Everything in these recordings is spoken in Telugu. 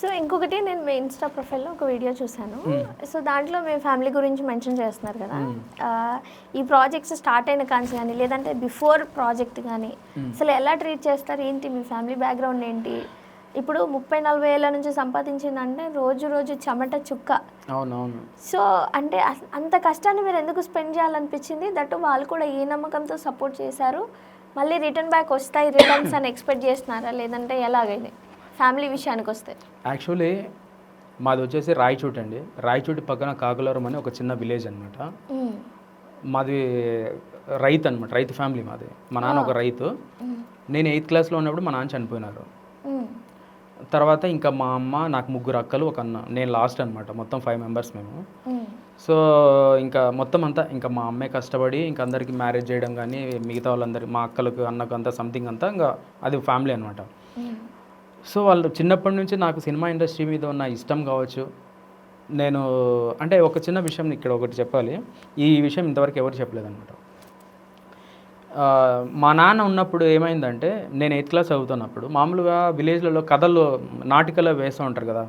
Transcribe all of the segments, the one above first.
సో ఇంకొకటి నేను మీ ఇన్స్టా ప్రొఫైల్లో ఒక వీడియో చూశాను. సో దాంట్లో మీ ఫ్యామిలీ గురించి మెన్షన్ చేస్తున్నారు కదా. ఈ ప్రాజెక్ట్స్ స్టార్ట్ అయిన కాంచి కానీ లేదంటే బిఫోర్ ప్రాజెక్ట్ కానీ అసలు ఎలా ట్రీట్ చేస్తారు, ఏంటి మీ ఫ్యామిలీ బ్యాక్గ్రౌండ్ ఏంటి? ఇప్పుడు 30-40 ఏళ్ళ నుంచి సంపాదించిందంటే రోజు రోజు చెమట చుక్క. అవునవును. సో అంటే అంత కష్టాన్ని మీరు ఎందుకు స్పెండ్ చేయాలనిపించింది? దట్టు వాళ్ళు కూడా ఏ నమ్మకంతో సపోర్ట్ చేశారు? మళ్ళీ రిటర్న్ బ్యాక్ వస్తాయి రిటర్న్స్ అని ఎక్స్పెక్ట్ చేస్తున్నారా, లేదంటే ఎలాగైంది ఫ్యామిలీ విషయానికి వస్తే? యాక్చువల్లీ మాది వచ్చేసి రాయచోటి అండి. రాయచోటి పక్కన కాకులవరం అని ఒక చిన్న విలేజ్ అనమాట. మాది రైతు అనమాట, రైతు ఫ్యామిలీ మాది. మా నాన్న ఒక రైతు. నేను 8th క్లాస్లో ఉన్నప్పుడు మా నాన్న చనిపోయినారు. తర్వాత ఇంకా మా అమ్మ, నాకు 3 అక్కలు, ఒక అన్న. నేను లాస్ట్ అనమాట. మొత్తం 5 మెంబర్స్ మేము. సో ఇంకా మొత్తం అంతా ఇంకా మా అమ్మే కష్టపడి ఇంకా అందరికీ మ్యారేజ్ చేయడం కానీ మిగతా వాళ్ళందరి మా అక్కలకు అన్నకు అంతా సంథింగ్ అంతా ఇంకా అది ఫ్యామిలీ అనమాట. సో వాళ్ళు చిన్నప్పటి నుంచి నాకు సినిమా ఇండస్ట్రీ మీద ఉన్న ఇష్టం కావచ్చు. నేను అంటే ఒక చిన్న విషయం ఇక్కడ ఒకటి చెప్పాలి. ఈ విషయం ఇంతవరకు ఎవరు చెప్పలేదన్నమాట. మా నాన్న ఉన్నప్పుడు ఏమైందంటే నేను 8th క్లాస్ చదువుతున్నప్పుడు మామూలుగా విలేజ్లలో కథల్లో నాటికలో వేస్తూ ఉంటారు కదా.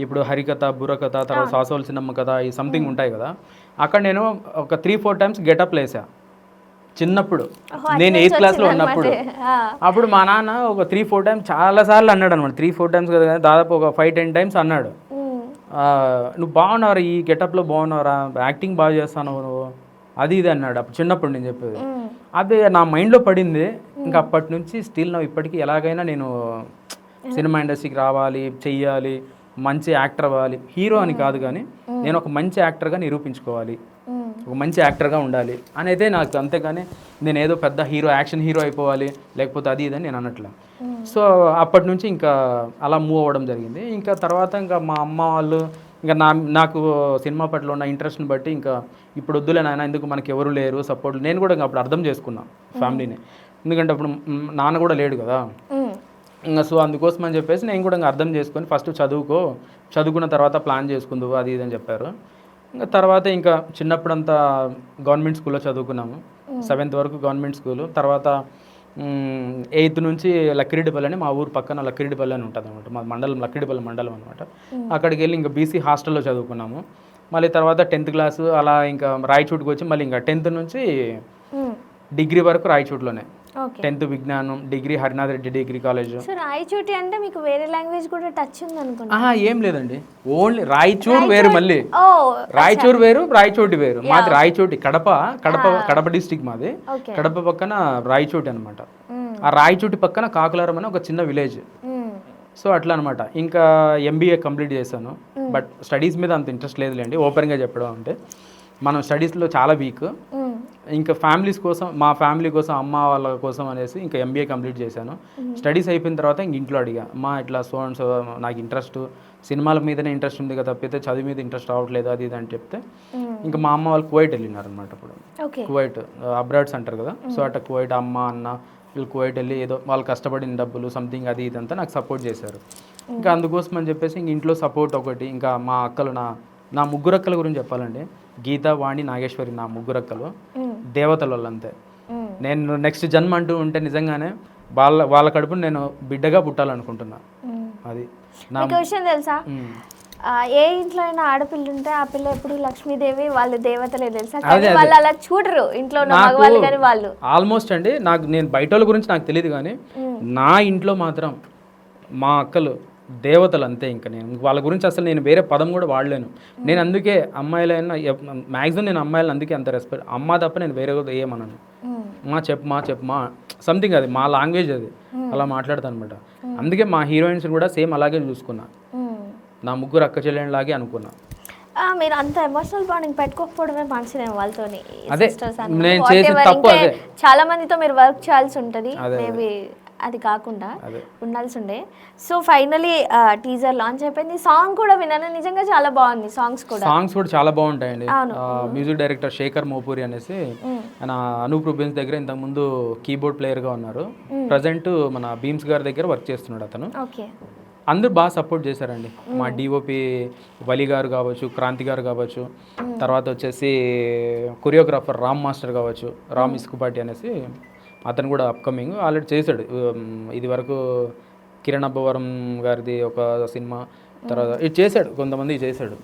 ఇప్పుడు హరికథ, బుర్రకథ, తర్వాత సాసోల్ సినిమా కథ, ఈ సంథింగ్ ఉంటాయి కదా. అక్కడ నేను ఒక 3-4 టైమ్స్ గెటప్లు వేసా చిన్నప్పుడు. నేను 8th క్లాస్లో ఉన్నప్పుడు. అప్పుడు మా నాన్న ఒక 3-4 టైమ్స్ చాలాసార్లు అన్నాడు అనమాట. 3-4 టైమ్స్ కదా, దాదాపు ఒక 5-10 టైమ్స్ అన్నాడు. నువ్వు బాగున్నావురా, ఈ గెటప్లో బాగున్నావురా, యాక్టింగ్ బాగా చేస్తాను నువ్వు, అది ఇది అన్నాడు. అప్పుడు చిన్నప్పుడు నేను చెప్పేది అదే నా మైండ్లో పడింది. ఇంకా అప్పటి నుంచి స్టిల్ నా ఇప్పటికీ ఎలాగైనా నేను సినిమా ఇండస్ట్రీకి రావాలి, చెయ్యాలి, మంచి యాక్టర్ అవ్వాలి. హీరో అని కాదు కానీ నేను ఒక మంచి యాక్టర్గా నిరూపించుకోవాలి, ఒక మంచి యాక్టర్గా ఉండాలి అనేది నాకు. అంతేగాని నేను ఏదో పెద్ద హీరో, యాక్షన్ హీరో అయిపోవాలి లేకపోతే అది ఇదని నేను అనట్లే. సో అప్పటి నుంచి ఇంకా అలా మూవ్ అవ్వడం జరిగింది. ఇంకా తర్వాత ఇంకా మా అమ్మ వాళ్ళు ఇంకా నాకు సినిమా పట్ల ఉన్న ఇంట్రెస్ట్ని బట్టి ఇంకా ఇప్పుడు వద్దులే నాయన, ఎందుకు మనకి ఎవరు లేరు సపోర్ట్. నేను కూడా ఇంకా అప్పుడు అర్థం చేసుకున్నాను ఫ్యామిలీని. ఎందుకంటే అప్పుడు నాన్న కూడా లేడు కదా ఇంకా. సో అందుకోసం అని చెప్పేసి నేను కూడా ఇంకా అర్థం చేసుకొని ఫస్ట్ చదువుకున్న తర్వాత ప్లాన్ చేసుకుందు అది ఇది అని చెప్పారు. ఇంకా తర్వాత ఇంకా చిన్నప్పుడంతా గవర్నమెంట్ స్కూల్లో చదువుకున్నాము. 7th వరకు గవర్నమెంట్ స్కూలు. తర్వాత 8th నుంచి లక్కిరెడ్డిపల్లి అని మా ఊరు పక్కన లక్కిరెడ్డిపల్లి అని ఉంటుంది అనమాట. మా మండలం లక్కిరెడ్డిపల్లి మండలం అనమాట. అక్కడికి వెళ్ళి ఇంకా బీసీ హాస్టల్లో చదువుకున్నాము. మళ్ళీ తర్వాత 10th క్లాసు అలా ఇంకా రాయచోటికి వచ్చి మళ్ళీ ఇంకా 10th నుంచి డిగ్రీ వరకు రాయచోటిలోనే. 10th విజ్ఞానం, degree Harinath Reddy degree college. Rayachoti అంటే మీకు వేరే లాంగ్వేజ్ కూడా టచ్ ఉంది అనుకుంటా? ఏం లేదండి, ఓన్లీ రాయచూర్ వేరు. మళ్ళీ రాయచూర్ వేరు, రాయచోటి వేరు. మాది రాయచోటి, కడప డిస్టిక్ మాది. కడప పక్కన రాయచోటి అనమాట. ఆ రాయచోటి పక్కన కాకులారం అని ఒక చిన్న విలేజ్. సో అట్లా అనమాట. ఇంకా MBA కంప్లీట్ చేశాను. బట్ స్టడీస్ మీద అంత ఇంట్రెస్ట్ లేదులేండి, ఓపెన్గా చెప్పడం అంటే. మనం స్టడీస్లో చాలా వీక్. ఇంకా ఫ్యామిలీస్ కోసం, మా ఫ్యామిలీ కోసం, అమ్మ వాళ్ళ కోసం అనేసి ఇంకా MBA కంప్లీట్ చేశాను. స్టడీస్ అయిపోయిన తర్వాత ఇంక ఇంట్లో అడిగా, అమ్మా ఇట్లా సో అండ్ సో నాకు ఇంట్రెస్ట్ సినిమాల మీదనే ఇంట్రెస్ట్ ఉంది కదా, తప్పితే చదువు మీద ఇంట్రెస్ట్ రావట్లేదు అది ఇది అని చెప్తే ఇంకా మా అమ్మ వాళ్ళు కువైట్ వెళ్ళినారు అనమాట. అప్పుడు కువైట్ అబ్రాడ్స్ అంటారు కదా. సో అట్లా కువైట్ అమ్మ అన్న వీళ్ళు కువైట్ వెళ్ళి ఏదో వాళ్ళు కష్టపడిన డబ్బులు సంథింగ్ అది ఇదంతా నాకు సపోర్ట్ చేశారు. ఇంకా అందుకోసం అని చెప్పేసి ఇంక ఇంట్లో సపోర్ట్ ఒకటి. ఇంకా మా అక్కలు, నా 3 అక్కల గురించి చెప్పాలండి. గీత, వాణి, నాగేశ్వరి, నా 3 అక్కలు దేవతల వాళ్ళంతే. నేను నెక్స్ట్ జన్మ అంటూ ఉంటే నిజంగానే వాళ్ళ కడుపుని నేను బిడ్డగా పుట్టాలనుకుంటున్నా. అది నా విషయం తెలుసా? ఏ ఇంట్లో అయినా ఆడపిల్ల ఉంటే ఆ పిల్ల ఎప్పుడు లక్ష్మీదేవి, వాళ్ళు దేవతలే తెలుసా. వాళ్ళు అలా చూడరు ఇంట్లో ఉన్న మగవాళ్ళు కానీ వాళ్ళు ఆల్మోస్ట్ అండి. నేను బయట వాళ్ళ గురించి నాకు తెలియదు కానీ నా ఇంట్లో మాత్రం మా అక్కలు దేవతలు అంతే. ఇంకా నేను వాళ్ళ గురించి అసలు నేను వేరే పదం కూడా వాడలేను. నేను అందుకే అమ్మాయిలైనా మ్యాక్సిమం నేను అమ్మాయిలను అందుకే అంత రెస్పెక్ట్. అమ్మ తప్ప నేను వేరే ఏమన్నాను. చెప్పమా సంథింగ్, అది మా లాంగ్వేజ్, అది అలా మాట్లాడతాను అనమాట. అందుకే మా హీరోయిన్స్ కూడా సేమ్ అలాగే చూసుకున్నా. నా 3 అక్క చెల్లెళ్ళలాగే అనుకున్నా. మీరు అంత ఎమోషనల్ బాండింగ్ పెట్టుకోకపోవడమే మంచిదే వాళ్ళతో. అదే నేను చేసిన తప్పు. అదే చాలా మందితో మీరు వర్క్ చేయాల్సి ఉంటుంది, మేబీ అది కాకుండా ఉండాల్సి ఉండే. సో ఫైనలీ టీజర్ లాంచ్ అయిపోయింది. సాంగ్ కూడా విన్నాను, నిజంగా చాలా బాగుంది. సాంగ్స్ కూడా చాలా బాగుంటాయండి. మ్యూజిక్ డైరెక్టర్ శేఖర్ మోపూరి అనేసి ఆయన అనూప్ రూబెన్స్ దగ్గర ఇంతకుముందు కీబోర్డ్ ప్లేయర్గా ఉన్నారు. ప్రజెంట్ మన బీమ్స్ గారి దగ్గర వర్క్ చేస్తున్నాడు అతను. అందరూ బాగా సపోర్ట్ చేశారండి. మా DOP వలి గారు కావచ్చు, క్రాంతి గారు కావచ్చు, తర్వాత వచ్చేసి కొరియోగ్రాఫర్ రామ్ మాస్టర్ కావచ్చు, రామ్ ఇస్కుపాటి అనేసి అతను కూడా అప్కమింగ్ ఆల్రెడీ చేశాడు. ఇది వరకు కిరణ్ అబ్బవరం గారిది ఒక సినిమా, తర్వాత ఇది చేశాడు, కొంతమంది చేశాడు.